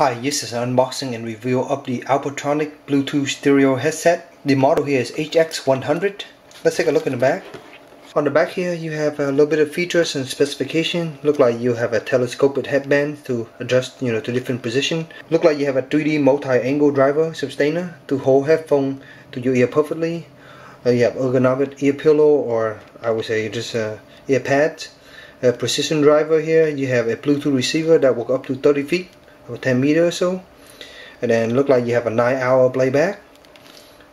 Hi, this is an unboxing and review of the Alpatronix Bluetooth stereo headset. The model here is HX100. Let's take a look in the back. On the back here you have a little bit of features and specification. Look like you have a telescopic headband to adjust to different position. Look like you have a 3D multi-angle driver sustainer to hold headphone to your ear perfectly. You have ergonomic ear pillow, or I would say just ear pads. A precision driver here. You have a Bluetooth receiver that will go up to 30 feet. Or 10 meters or so, and then look like you have a 9-hour playback,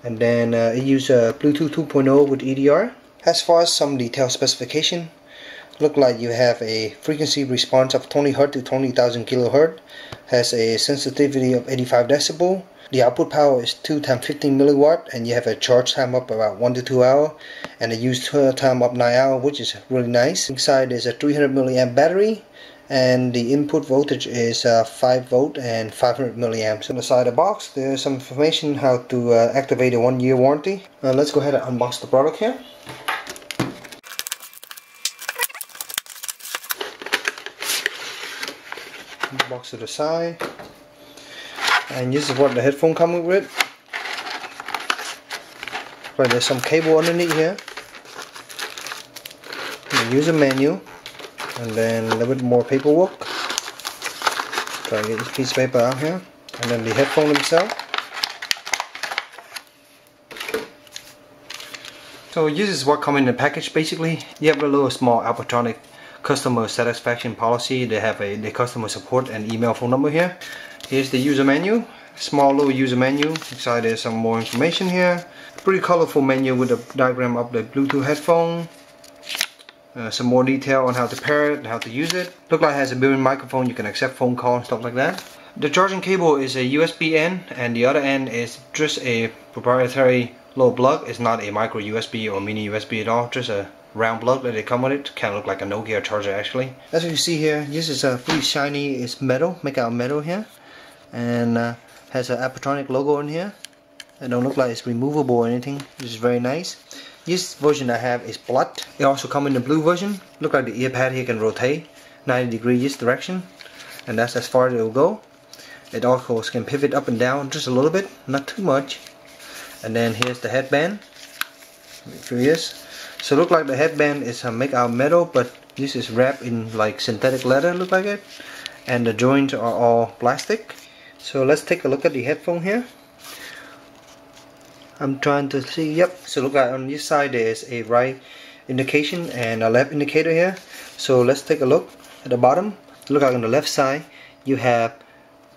and then it uses Bluetooth 2.0 with EDR. As far as some detailed specification, look like you have a frequency response of 20 Hz to 20,000 kHz, has a sensitivity of 85 decibel. The output power is 2 × 15 milliwatt, and you have a charge time up about 1 to 2 hours, and a use time up 9 hours, which is really nice. Inside is a 300 milliamp battery, and the input voltage is 5 volt and 500 milliamps. On the side of the box there's some information how to activate a 1-year warranty. Let's go ahead and unbox the product here. Box to the side, and this is what the headphone comes with. Right, there's some cable underneath here, the user manual, and then a little bit more paperwork. Try to get this piece of paper out here, and then the headphone themselves. So this is what comes in the package. Basically, you have a little small Alpatronix customer satisfaction policy. They have the customer support and email phone number here. Here's the user menu, small little user menu. Inside there's some more information here. Pretty colorful menu with a diagram of the Bluetooth headphone. Some more detail on how to pair it and how to use it. Look like it has a built-in microphone. You can accept phone call and stuff like that. The charging cable is a USB end, and the other end is just a proprietary little plug. It's not a micro USB or mini USB at all, just a round plug that they come with it. Kind of look like a Nokia charger actually. As you see here, this is pretty shiny. It's metal, make out metal here, and has an Alpatronix logo in here. It don't look like it's removable or anything. This is very nice. This version I have is black. It also comes in the blue version. Look like the ear pad here can rotate 90 degrees this direction, and that's as far as it will go. It also can pivot up and down just a little bit, not too much. And then here's the headband. Curious. So look like the headband is made out of metal, but this is wrapped in like synthetic leather, look like it. And the joints are all plastic. So let's take a look at the headphone here. I'm trying to see, yep. So look like on this side there is a right indication and a left indicator here. So let's take a look at the bottom. Look like on the left side you have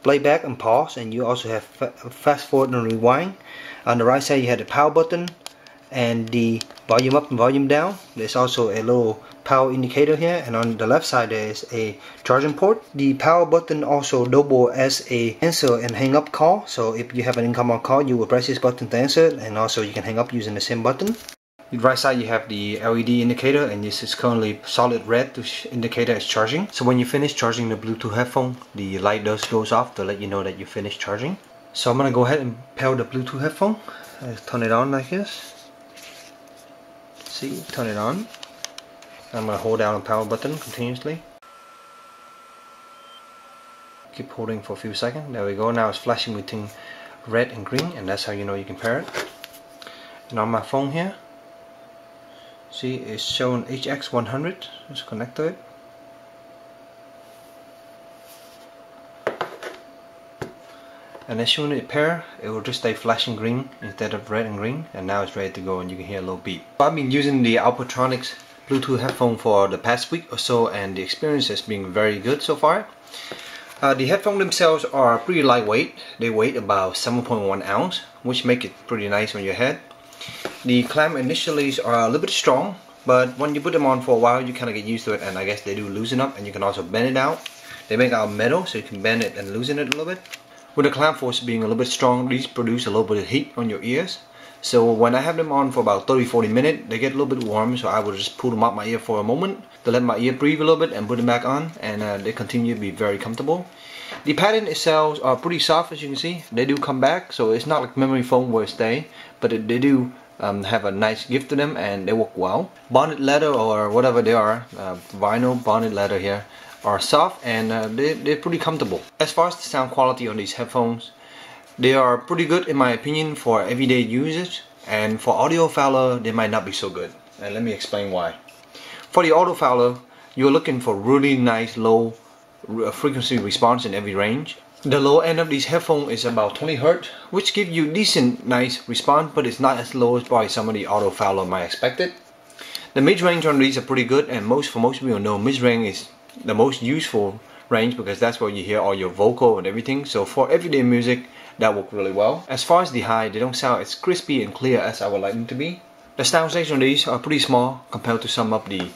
playback and pause, and you also have fast forward and rewind. On the right side you have the power button and the volume up and volume down. There's also a little power indicator here, and on the left side there is a charging port. The power button also double as a answer and hang up call, so if you have an incoming call you will press this button to answer it, and also you can hang up using the same button. The right side you have the LED indicator, and this is currently solid red to indicate that it's charging. So when you finish charging the Bluetooth headphone, the light goes off to let you know that you finished charging. So I'm gonna go ahead and pair the Bluetooth headphone. Turn it on like this. See, turn it on. I'm gonna hold down the power button continuously. Keep holding for a few seconds. There we go. Now it's flashing between red and green, and that's how you know you can pair it. And on my phone here, see, it's showing HX100. Just connect to it. And as soon as it pair, it will just stay flashing green instead of red and green, and now it's ready to go, and you can hear a little beep. I've been using the Alpatronix Bluetooth headphone for the past week or so, and the experience has been very good so far. The headphones themselves are pretty lightweight. They weigh about 7.1 ounce, which make it pretty nice on your head. The clamp initially are a little bit strong, but when you put them on for a while you kind of get used to it, and I guess they do loosen up, and you can also bend it out. They make out of metal, so you can bend it and loosen it a little bit. With the clamp force being a little bit strong, these produce a little bit of heat on your ears. So when I have them on for about 30-40 minutes, they get a little bit warm, so I will just pull them out my ear for a moment to let my ear breathe a little bit and put them back on, and they continue to be very comfortable. The padding itself are pretty soft, as you can see. They do come back, so it's not like memory foam where it stay, but they do have a nice give to them, and they work well. Bonded leather or whatever they are, vinyl bonded leather here, are soft and they're pretty comfortable. As far as the sound quality on these headphones, they are pretty good in my opinion for everyday usage, and for audiophile they might not be so good, and let me explain why. For the audiophile, you're looking for really nice low frequency response in every range. The low end of these headphones is about 20 Hz, which gives you decent nice response, but it's not as low as probably some of the audiophile might expect it. The mid-range on these are pretty good, and for most people know mid-range is the most useful range because that's where you hear all your vocal and everything. So for everyday music, that works really well. As far as the high, they don't sound as crispy and clear as I would like them to be. The sound section on these are pretty small compared to some of the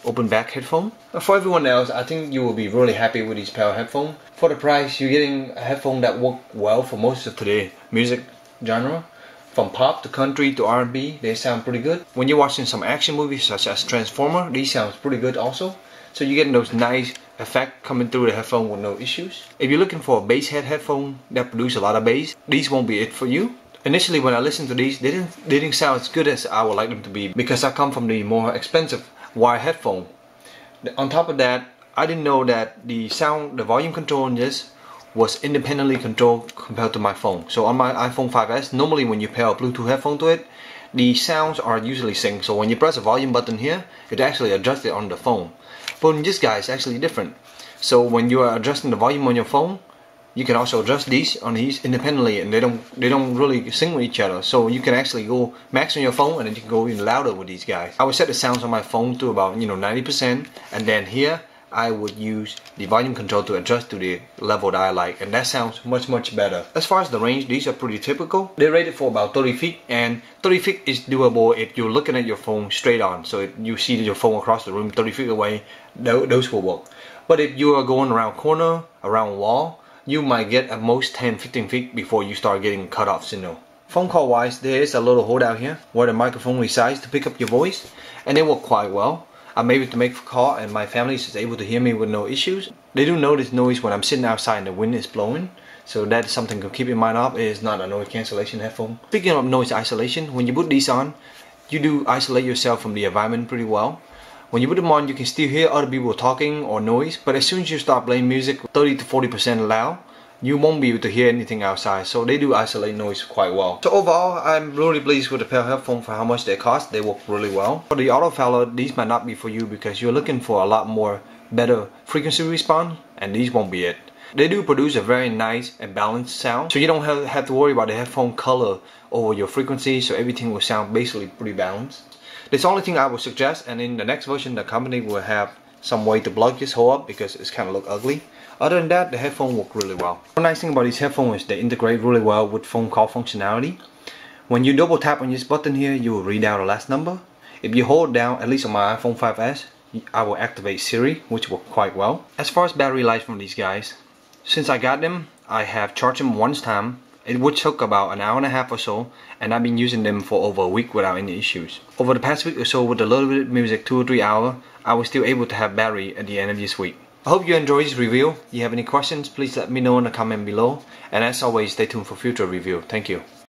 open back headphone. For everyone else, I think you will be really happy with these pair of headphones. For the price, you're getting a headphone that work well for most of today's music genre. From pop to country to R&B, they sound pretty good. When you're watching some action movies such as Transformer, these sounds pretty good also. So you're getting those nice effects coming through the headphone with no issues. If you're looking for a bass head headphone that produce a lot of bass, these won't be it for you. Initially when I listened to these, they didn't sound as good as I would like them to be because I come from the more expensive wire headphone. On top of that, I didn't know that the volume control on this was independently controlled compared to my phone. So on my iPhone 5S, normally when you pair a Bluetooth headphone to it, the sounds are usually synced. So when you press a volume button here, it actually adjusts it on the phone. But in this guy, it's actually different. So when you are adjusting the volume on your phone, you can also adjust these independently, and they don't really sync with each other. So you can actually go max on your phone, and then you can go even louder with these guys. I would set the sounds on my phone to about 90%, and then here I would use the volume control to adjust to the level that I like, and that sounds much better. As far as the range, these are pretty typical. They're rated for about 30 feet, and 30 feet is doable if you're looking at your phone straight on. So if you see your phone across the room 30 feet away, those will work. But if you are going around corner, around wall, you might get at most 10-15 feet before you start getting cut off signal. Phone call wise, there is a little hole out here where the microphone resides to pick up your voice, and they work quite well. I'm able to make a call and my family is able to hear me with no issues. They do notice noise when I'm sitting outside and the wind is blowing, so that is something to keep in mind of. It is not a noise cancellation headphone. Speaking of noise isolation, when you put these on, you do isolate yourself from the environment pretty well. When you put them on, you can still hear other people talking or noise, but as soon as you start playing music 30-40% loud, you won't be able to hear anything outside. So they do isolate noise quite well. So overall, I'm really pleased with the pair of headphones for how much they cost. They work really well. For the audiophile, these might not be for you because you're looking for a lot more better frequency response, and these won't be it. They do produce a very nice and balanced sound, so you don't have to worry about the headphone color over your frequency, so everything will sound basically pretty balanced. That's the only thing I would suggest, and in the next version the company will have some way to plug this hole up because it's kind of look ugly. Other than that, the headphone work really well. One nice thing about these headphones is they integrate really well with phone call functionality. When you double tap on this button here, you will read out the last number. If you hold down, at least on my iPhone 5S, I will activate Siri, which works quite well. As far as battery life from these guys, since I got them, I have charged them once time. It would took about an hour and a half or so, and I've been using them for over a week without any issues. Over the past week or so, with a little bit of music, 2 or 3 hours, I was still able to have battery at the end of this week. I hope you enjoyed this review. If you have any questions, please let me know in the comment below. And as always, stay tuned for future review. Thank you.